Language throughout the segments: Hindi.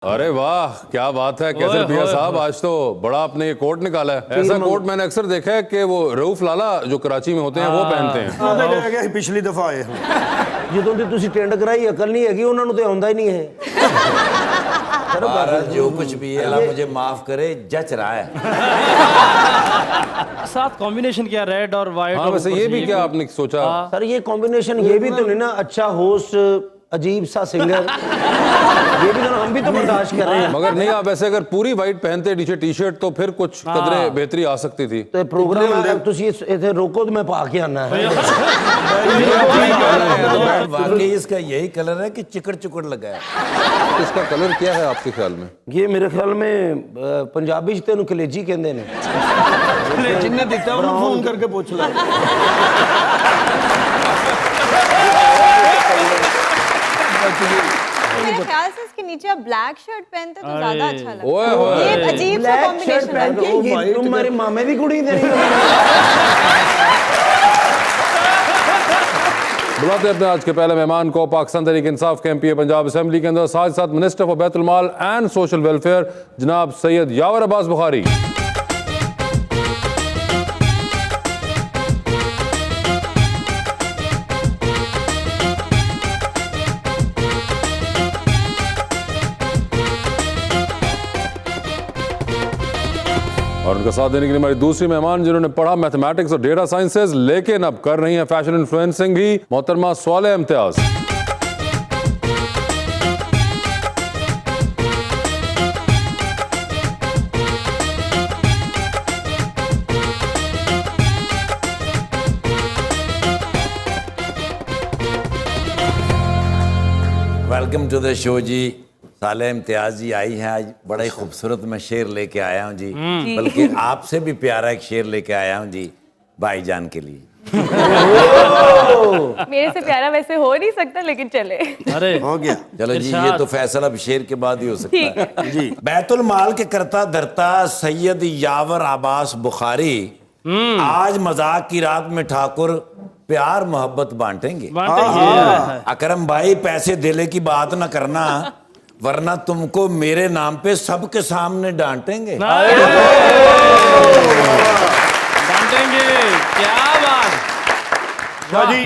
अरे वाह, क्या बात है कैसर भैया साहब, आज तो बड़ा आपने ये कोट निकाला है। ऐसा कोट मैंने अक्सर देखा है कि वो रऊफ लाला जो कराची में होते हैं वो पहनते हैं। पिछली दफा आए ਜਦੋਂ ਦੀ ਤੁਸੀਂ ਟੈਂਡ ਕਰਾਈ ਅਕਲ नहीं हैगी, उन्होंने तो आਉਂਦਾ ही नहीं है। जो कुछ भी है अल्लाह मुझे माफ करे, जच रहा है। साथ कॉम्बिनेशन क्या, रेड और व्हाइट। हाँ, वैसे ये भी क्या आपने सोचा? सर ये कॉम्बिनेशन ये भी तो नहीं ना, अच्छा होस्ट अजीब सा सिंगर, ये भी तो हम भी तो बर्दाश्त कर रहे हैं। मगर नहीं, आप ऐसे अगर पूरी वाइट पहनते टी शर्ट तो फिर कुछ कदरे बेहतरी आ सकती थी। तो प्रोग्राम तुसी इथे रोको तो मैं पा के आना है। वाकई इसका यही कलर है कि चिकड़ चुकड़ लगा है। इसका कलर क्या है आपके ख्याल में? ये मेरे ख्याल में पंजाबी च तेनू कलेजी कहंदे ने। जिन्हें दिखता है उन्हें फोन करके पूछ लो। मेरे ख्याल से इसके नीचे आप ब्लैक शर्ट पहनते तो ज्यादा अच्छा लगता ओए है। होए। ये अजीब सा कॉम्बिनेशन है। तुम मेरे मामे दी कुड़ी दे रही हो। बुलाते अपने आज के पहले मेहमान को, पाकिस्तान तहरीक इंसाफ के एमपी पंजाब असेंबली के अंदर, साथ साथ minister for Betul mall and social welfare जनाब सैयद यावर अब्बास बुखारी। और उनका साथ देने के लिए हमारी दूसरी मेहमान, जिन्होंने पढ़ा मैथमेटिक्स और डेटा साइंसेज लेकिन अब कर रही हैं फैशन इन्फ्लुएंसिंग भी, मोहतरमा Swaleh Imtiaz. Welcome to the show जी। साले इम्तियाज जी आई हैं आज, बड़ा ही खूबसूरत मैं शेर लेके आया हूँ जी, बल्कि आपसे भी प्यारा एक शेर लेके आया हूँ जी भाईजान के लिए। मेरे से प्यारा वैसे हो नहीं सकता, लेकिन चले। अरे हो गया। चलो जी, ये तो फैसला अब शेर के बाद ही हो सकता है जी। बैतुल माल के करता धरता सैयद यावर अब्बास बुखारी आज मजाक की रात में ठाकुर प्यार मोहब्बत बांटेंगे। अकरम भाई पैसे देने की बात ना करना, वरना तुमको मेरे नाम पे सबके सामने डांटेंगे। डांटेंगे, क्या बात। जी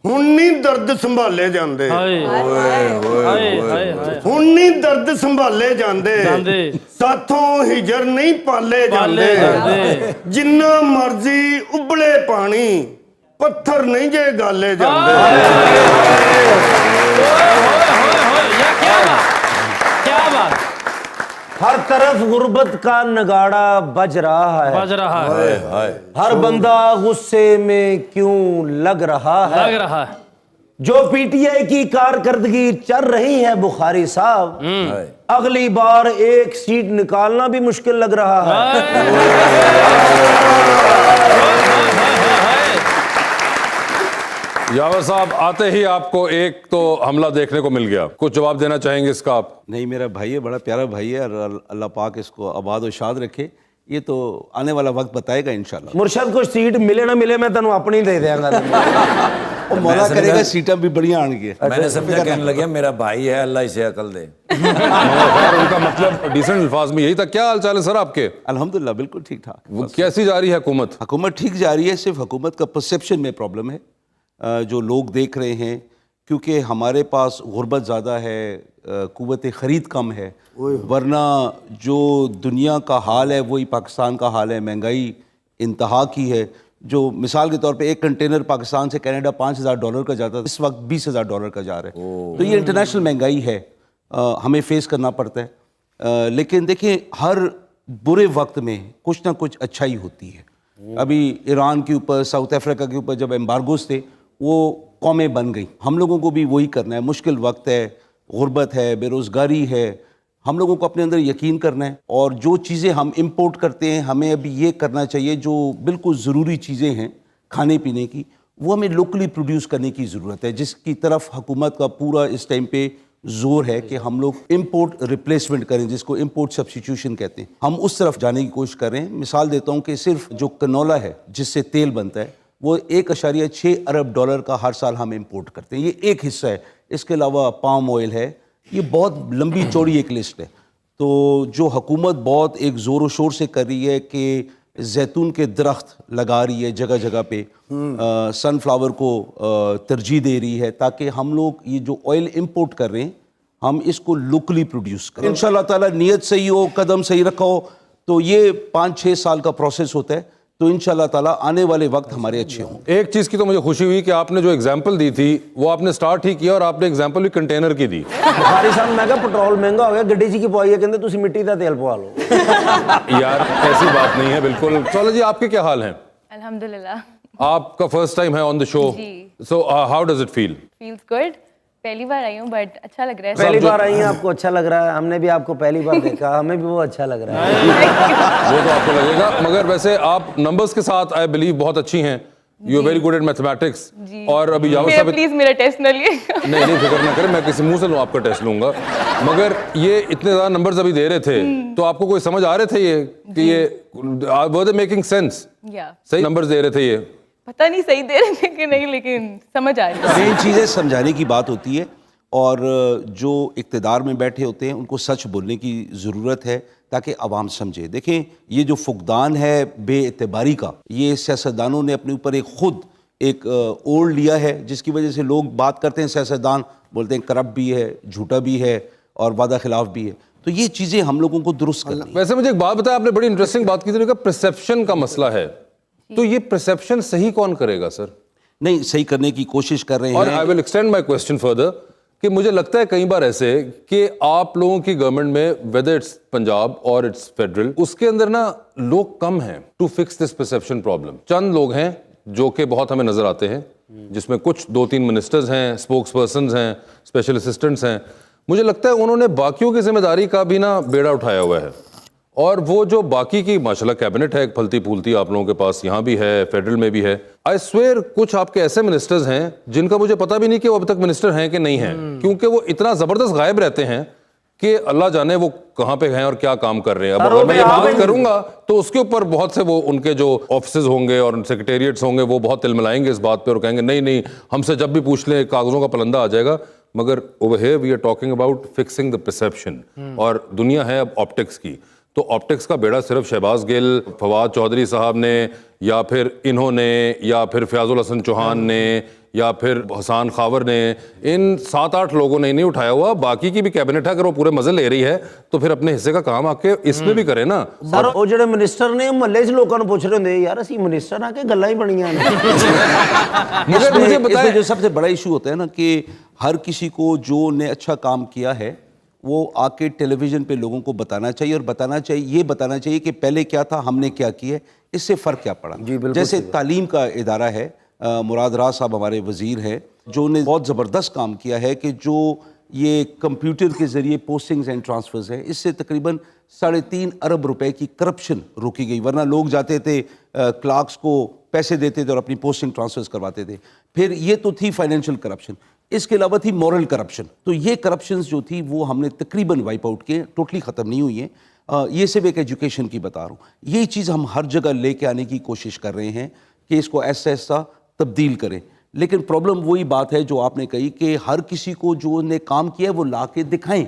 हुण नहीं दर्द संभाले जांदे, हुण नहीं दर्द संभाले जांदे, साथों हिजर नहीं पाले जांदे, जिन्ना मर्जी उबले पानी पत्थर नहीं जे गाले जांदे। क्या बात। हर तरफ गुर्बत का नगाड़ा बज रहा है, बज रहा है। हर बंदा गुस्से में क्यों लग रहा है, लग रहा है। जो पीटीआई की कारकर्दगी चल रही है बुखारी साहब, अगली बार एक सीट निकालना भी मुश्किल लग रहा है। यावर साहब, आते ही आपको एक तो हमला देखने को मिल गया, कुछ जवाब देना चाहेंगे इसका आप? नहीं, मेरा भाई है, बड़ा प्यारा भाई है, और अल्लाह पाक इसको आबाद और शाद रखे। ये तो आने वाला वक्त बताएगा इंशाल्लाह। मुर्शद को सीट मिले ना मिले, मैं तेन अपनी दे देंगा। और मौला करेगा सीटें भी बढ़िया आएंगी। मैंने समझा कहने लगे मेरा भाई है, अल्लाह इसे अकल दे। उनका मतलब डिसेंट अल्फाज में यही था। क्या हाल चाल है सर आपके? अल्हम्दुलिल्लाह बिल्कुल ठीक ठाक। वो कैसी जा रही है हुकूमत? हुकूमत ठीक जा रही है, सिर्फ हुकूमत का परसेप्शन में प्रॉब्लम है। जो लोग देख रहे हैं, क्योंकि हमारे पास गुर्बत ज़्यादा है, कुव्वत ख़रीद कम है, वरना जो दुनिया का हाल है वही पाकिस्तान का हाल है। महंगाई इंतहा की है। जो मिसाल के तौर पे एक कंटेनर पाकिस्तान से कनाडा $5,000 का जाता था, इस वक्त $20,000 का जा रहा है। तो ये इंटरनेशनल महंगाई है, हमें फेस करना पड़ता है। लेकिन देखिए, हर बुरे वक्त में कुछ ना कुछ अच्छाई होती है। अभी ईरान के ऊपर, साउथ अफ्रीका के ऊपर जब एम्बार्गोस थे, वो कौमें बन गई। हम लोगों को भी वही करना है। मुश्किल वक्त है, गुर्बत है, बेरोज़गारी है, हम लोगों को अपने अंदर यकीन करना है। और जो चीज़ें हम इंपोर्ट करते हैं, हमें अभी ये करना चाहिए, जो बिल्कुल ज़रूरी चीज़ें हैं खाने पीने की, वो हमें लोकली प्रोड्यूस करने की ज़रूरत है, जिसकी तरफ हुकूमत का पूरा इस टाइम पे जोर है कि हम लोग इंपोर्ट रिप्लेसमेंट करें, जिसको इंपोर्ट सब्स्टिट्यूशन कहते हैं। हम उस तरफ जाने की कोशिश कर रहे हैं। मिसाल देता हूँ कि सिर्फ जो कनोला है, जिससे तेल बनता है, वो $1.6 अरब का हर साल हम इंपोर्ट करते हैं। ये एक हिस्सा है। इसके अलावा पाम ऑयल है, ये बहुत लंबी चौड़ी एक लिस्ट है। तो जो हुकूमत बहुत एक ज़ोर शोर से कर रही है कि जैतून के दरख्त लगा रही है जगह जगह पे, सनफ्लावर को तरजीह दे रही है ताकि हम लोग ये जो ऑयल इंपोर्ट कर रहे हैं हम इसको लोकली प्रोड्यूस करें। इंशाल्लाह ताला नीयत सही हो, कदम सही रखा हो तो ये 5-6 साल का प्रोसेस होता है। तो इंशाल्लाह ताला आने वाले वक्त हमारे अच्छे हों। एक चीज की तो मुझे खुशी हुई कि आपने जो एग्जांपल दी थी वो आपने स्टार्ट ही किया और आपने एग्जांपल भी कंटेनर की दी। बुखारी साहब मैं कहा पेट्रोल महंगा हो गया, गड्डी जी की पवाई है, कहते तुसी मिट्टी का तेल पवा लो। यार ऐसी बात नहीं है बिल्कुल। चलो जी, आपके क्या हाल हैं? अल्हम्दुलिल्लाह। आपका फर्स्ट टाइम है on the show, so how does it feel? Feels good. पहली बार आई हूँ बट अच्छा लग रहा है। पहली बार आई हैं, आपको अच्छा लग रहा है? हमने भी आपको पहली बार देखा, हमें भी वो अच्छा लग रहा है। वो तो आपको लगेगा, मगर वैसे आप नंबर्स के साथ आई बिलीव बहुत अच्छी हैं। You are very good at mathematics. और अभी यावर साहब प्लीज मेरा टेस्ट न लिए। नहीं फिक्र ना करें, मैं किसी मुंह से आपका टेस्ट लूंगा। मगर ये इतने ज्यादा नंबर्स अभी दे रहे थे तो आपको कोई समझ आ रहे थे ये कि ये वर दे मेकिंग सेंस? सही नंबर्स दे रहे थे ये? पता नहीं सही दे रहे थे कि नहीं, लेकिन समझ आ रही है। मेन चीज़ें समझाने की बात होती है और जो इक़्तिदार में बैठे होते हैं उनको सच बोलने की ज़रूरत है ताकि आवाम समझे। देखें, ये जो फुकदान है बेएतबारी का, ये सियासतदानों ने अपने ऊपर खुद एक ओढ़ लिया है, जिसकी वजह से लोग बात करते हैं, सियासतदान बोलते हैं करप्ट भी है, झूठा भी है और वादा खिलाफ भी है। तो ये चीज़ें हम लोगों को दुरुस्त करनी है। वैसे मुझे एक बात बताया, आपने बड़ी इंटरेस्टिंग बात की थी कि परसेप्शन का मसला है। तो ये परसेप्शन सही कौन करेगा सर? नहीं, सही करने की कोशिश कर रहे हैं। और I will extend my question further कि मुझे लगता है कई बार ऐसे कि आप लोगों की गवर्नमेंट में, वेदर इट्स पंजाब और इट्स फेडरल, उसके अंदर ना लोग कम हैं to fix this perception problem. चंद लोग हैं जो कि बहुत हमें नजर आते हैं, जिसमें कुछ 2-3 मिनिस्टर्स हैं, स्पोक्स पर्सन्स हैं, स्पेशल असिस्टेंट्स हैं। मुझे लगता है उन्होंने बाकियों की जिम्मेदारी का भी ना बेड़ा उठाया हुआ है। और वो जो बाकी की माशाल्लाह कैबिनेट है, फलती फूलती आप लोगों के पास यहाँ भी है, फेडरल में भी है। आई स्वेयर कुछ आपके ऐसे मिनिस्टर्स हैं जिनका मुझे पता भी नहीं कि वो अब तक मिनिस्टर हैं कि नहीं हैं, क्योंकि वो इतना जबरदस्त गायब रहते हैं कि अल्लाह जाने वो कहाँ पे हैं और क्या काम कर रहे हैं। अब अगर मैं ये बात करूंगा तो उसके ऊपर बहुत से वो उनके जो ऑफिसेज होंगे और सेक्रेटेरिएट्स होंगे वो बहुत तिलमिलाएंगे इस बात पे और कहेंगे नहीं हमसे जब भी पूछ लें कागजों का पलंदा आ जाएगा। मगर over here we are talking about fixing the perception, और दुनिया है अब ऑप्टिक्स की। तो ऑप्टिक्स का बेड़ा सिर्फ शहबाज गिल, फवाद चौधरी साहब ने, या फिर इन्होंने, या फिर फयाजुल हसन चौहान ने, या फिर हसान खावर ने, इन 7-8 लोगों ने नहीं उठाया हुआ। बाकी की भी कैबिनेट है, अगर वो पूरे मजे ले रही है तो फिर अपने हिस्से का काम आके इसमें भी करे ना। सर वो जो मिनिस्टर ने महल्ले च लोगों को पूछ रहे होंगे यार असी मिनिस्टर आके गल्लां ही बनियां ने। मगर मुझे बताएं, जो सबसे बड़ा इशू होता है ना कि हर किसी को जो ने अच्छा काम किया है वो आके टेलीविज़न पे लोगों को बताना चाहिए, और बताना चाहिए कि पहले क्या था, हमने क्या किया, इससे फ़र्क क्या पड़ा। जैसे तालीम का इदारा है, मुराद राज साहब हमारे वज़ीर हैं, जो ने बहुत ज़बरदस्त काम किया है कि जो ये कंप्यूटर के ज़रिए पोस्टिंग्स एंड ट्रांसफ़र्स है, इससे तकरीबन 3.5 अरब रुपए की करप्शन रोकी गई। वरना लोग जाते थे क्लार्क्स को पैसे देते थे और अपनी पोस्टिंग ट्रांसफर्स करवाते थे। फिर ये तो थी फाइनेंशियल करप्शन, इसके अलावा थी मॉरल करप्शन। तो ये करप्शंस जो थी वो हमने तकरीबन वाइप आउट किए, टोटली ख़त्म नहीं हुई हैं। ये सिर्फ एक एजुकेशन की बता रहा हूँ। ये चीज़ हम हर जगह लेके आने की कोशिश कर रहे हैं कि इसको ऐसा ऐसा तब्दील करें। लेकिन प्रॉब्लम वही बात है जो आपने कही कि हर किसी को जो ने काम किया है वो ला के दिखाएं।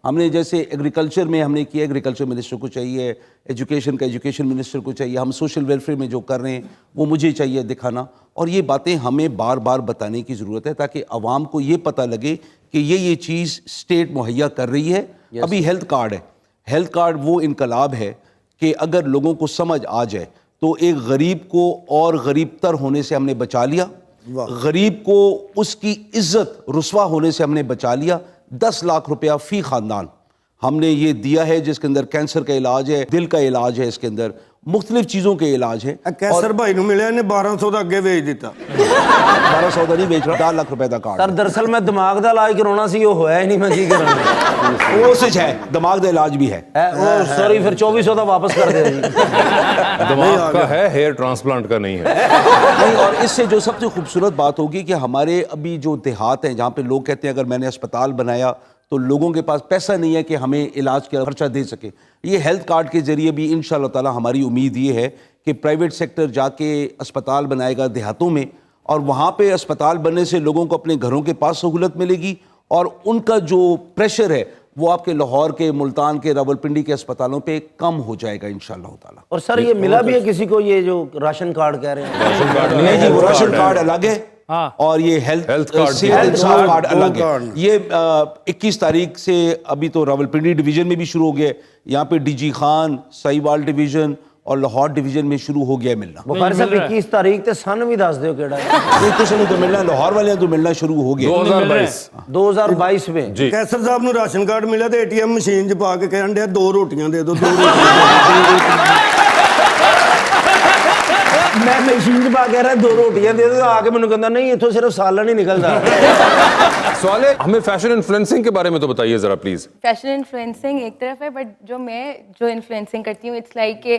हमने जैसे एग्रीकल्चर में हमने किया, एग्रीकल्चर मिनिस्टर को चाहिए, एजुकेशन का एजुकेशन मिनिस्टर को चाहिए, हम सोशल वेलफेयर में जो कर रहे हैं वो मुझे चाहिए दिखाना। और ये बातें हमें बार बार बताने की ज़रूरत है ताकि आवाम को ये पता लगे कि ये चीज़ स्टेट मुहैया कर रही है। अभी हेल्थ कार्ड है, हेल्थ कार्ड वो इनकलाब है कि अगर लोगों को समझ आ जाए तो एक गरीब को और गरीब तर होने से हमने बचा लिया, गरीब को उसकी इज्जत रुस्वा होने से हमने बचा लिया। 10 लाख रुपया फी खानदान हमने ये दिया है, जिसके अंदर कैंसर का इलाज है, दिल का इलाज है, इसके अंदर मुख्तलिफ चीज़ों के इलाज है। कैंसर भाई ਨੂੰ ਮਿਲਿਆ ने 1200 ਦਾ ਅੱਗੇ ਵੇਚ ਦਿੱਤਾ। 1200 ਦਾ नहीं बेच रहा, 4 लाख रुपए का कार्ड। सर दरअसल मैं दिमाग का इलाज करवाना सी, वो होया ही नहीं, मैं की कराना। वो सच है, दिमाग का इलाज भी है। सॉरी फिर 2400 का वापस कर दे जी। दिमाग का है, हेयर ट्रांसप्लांट का नहीं है। नहीं, और इससे जो सबसे खूबसूरत बात होगी कि हमारे अभी जो देहात हैं जहाँ पे लोग कहते हैं अगर मैंने अस्पताल बनाया तो लोगों के पास पैसा नहीं है कि हमें इलाज का खर्चा दे सके। ये हेल्थ कार्ड के ज़रिए भी इंशाअल्लाह ताला हमारी उम्मीद ये है कि प्राइवेट सेक्टर जाके अस्पताल बनाएगा देहातों में, और वहाँ पे अस्पताल बनने से लोगों को अपने घरों के पास सहूलत मिलेगी और उनका जो प्रेशर है वो आपके लाहौर के, मुल्तान के, रावलपिंडी के अस्पतालों पे कम हो जाएगा इंशाअल्लाह ताला। और सर ये मिला भी है किसी को, ये जो राशन कार्ड कह रहे हैं? राशन कार्ड नहीं जी, वो राशन कार्ड अलग है हाँ। और ये हेल्थ कार्ड सेहत कार्ड अलग है। कार्ड। ये 21 तारीख से अभी तो रावलपिंडी डिवीजन में भी शुरू हो गया, यहाँ पे डीजी खान, साहिवाल डिवीजन और लाहौर डिवीजन में शुरू हो गया मिलना। बुखारी साहब 21 तारीख ते सन भी दस दो केड़ा है? ये कुछ नहीं तो मिलना, लाहौर वाले तो मिलना शुरू हो गया 2022 2022 में। जी कैसर ਸਾਹਿਬ ਨੂੰ ਰਾਸ਼ਨ ਕਾਰਡ ਮਿਲਿਆ ਤੇ ਏਟੀਐਮ ਮਸ਼ੀਨ 'ਚ ਪਾ ਕੇ ਕਹਿਣ ਡਿਆ 2 ਰੋਟੀਆਂ ਦੇ ਦਿਓ 2 ਰੋਟੀਆਂ। मैं मशीन च पा कह रहा 2 रोटियां दे दो, आके मैंने कहता नहीं इथों सिर्फ सालन ही निकलता। सवाल है, हमें फैशन इन्फ्लुएंसिंग के बारे में तो बताइए जरा प्लीज। फैशन इन्फ्लुएंसिंग एक तरफ है, बट जो इन्फ्लुएंसिंग करती हूँ, इट्स लाइक कि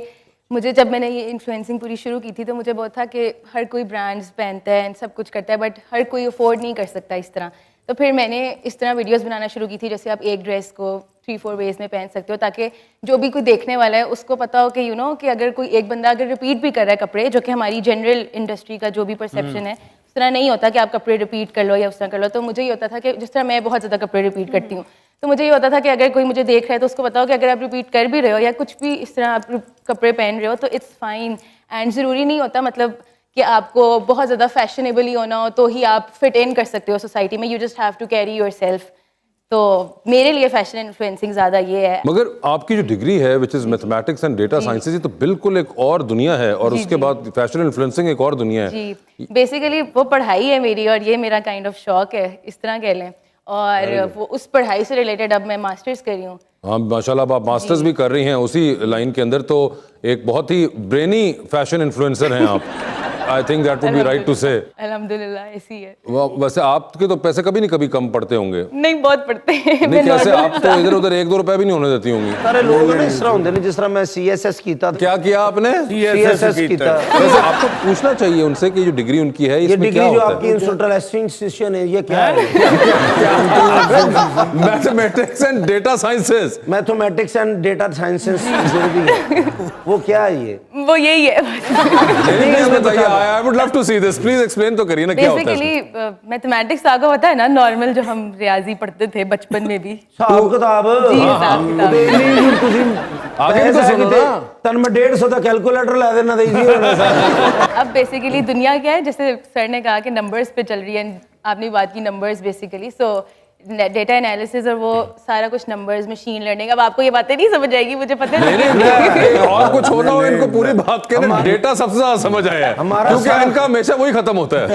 मुझे जब मैंने ये इन्फ्लुएंसिंग पूरी शुरू की थी तो मुझे बहुत था कि हर कोई ब्रांड्स पहनता है, सब कुछ करता है, बट हर कोई अफोर्ड नहीं कर सकता इस तरह। तो फिर मैंने इस तरह वीडियोस बनाना शुरू की थी, जैसे आप एक ड्रेस को 3-4 वेज में पहन सकते हो, ताकि जो भी कोई देखने वाला है उसको पता हो कि कि अगर कोई एक बंदा अगर रिपीट भी कर रहा है कपड़े, जो कि हमारी जनरल इंडस्ट्री का जो भी परसेप्शन है, उस तरह नहीं होता कि आप कपड़े रिपीट कर लो या उस तरह कर लो। तो मुझे ये होता था कि जिस तरह मैं बहुत ज़्यादा कपड़े रिपीट करती हूँ, तो मुझे ये होता था कि अगर कोई मुझे देख रहा है तो उसको बताओ कि अगर आप रिपीट कर भी रहे हो या कुछ भी इस तरह आप कपड़े पहन रहे हो तो इट्स फाइन। एंड ज़रूरी नहीं होता मतलब कि आपको बहुत ज़्यादा फैशनेबल ही होना हो तो ही आप फिट इन कर सकते हो सोसाइटी में। You just have to carry yourself. तो मेरे लिए फैशन इन्फ्लुएंसिंग ज़्यादा ये है। मगर आपकी जो डिग्री है which is mathematics and data sciences, ये तो बिल्कुल एक और दुनिया है, और उसके बाद फैशन इन्फ्लुएंसिंग एक और दुनिया है। जी, बेसिकली वो पढ़ाई है मेरी और ये मेरा काइंड ऑफ शौक है, इस तरह कह लें। और वो उस पढ़ाई से रिलेटेड अब मैं मास्टर्स कर रही हूँ। हाँ माशाल्लाह, आप मास्टर्स भी कर रही हैं उसी लाइन के अंदर, तो एक बहुत ही ब्रेनी फैशन इन्फ्लुएंसर हैं आप। I think that would be right to say. अल्हम्दुलिल्लाह ऐसी है। वैसे आपके तो पैसे कभी नहीं कभी कम पड़ते होंगे? नहीं, बहुत पड़ते हैं। नहीं, कैसे आप तो इधर उधर 1-2 रुपए भी नहीं होने देती होंगी। सारे लोग ना इस तरह होंगे जिस तरह मैं CSS कीता। क्या किया आपने? CSS कीता। वैसे आपको पूछना चाहिए उनसे कि जो डिग्री उनकी है ये इसमें क्या डिग्री जो होता आपकी है? इंस्टीट्यूशनलाइजेशन है, ये क्या है? Mathematics and data sciences. Mathematics and data sciences जो भी है वो क्या है? ये वो यही है। बताइए, I would love to see this, please explain तो करिए ना क्या होता है। बेसिकली मैथमेटिक्स आपको पता है ना, नॉर्मल जो हम रियाजी पढ़ते थे बचपन में भी। हिसाब किताब जी, हिसाब किताब। आगे भी तो सुनो ना। तन में 150 का कैलकुलेटर ला देना दीजिए। अब बेसिकली दुनिया क्या है, जैसे सर ने कहा कि नंबर्स पे चल रही है, आपने बात की नंबर्स बेसिकली, सो डेटा एनालिसिस और वो सारा कुछ नंबर्स, मशीन लर्निंग। अब आपको ये बातें नहीं समझ आएगी, मुझे पता नहीं, और कुछ होना हो इनको पूरी बात के ना डेटा सबसे ज्यादा समझ आया है, क्योंकि इनका हमेशा वही खत्म होता है।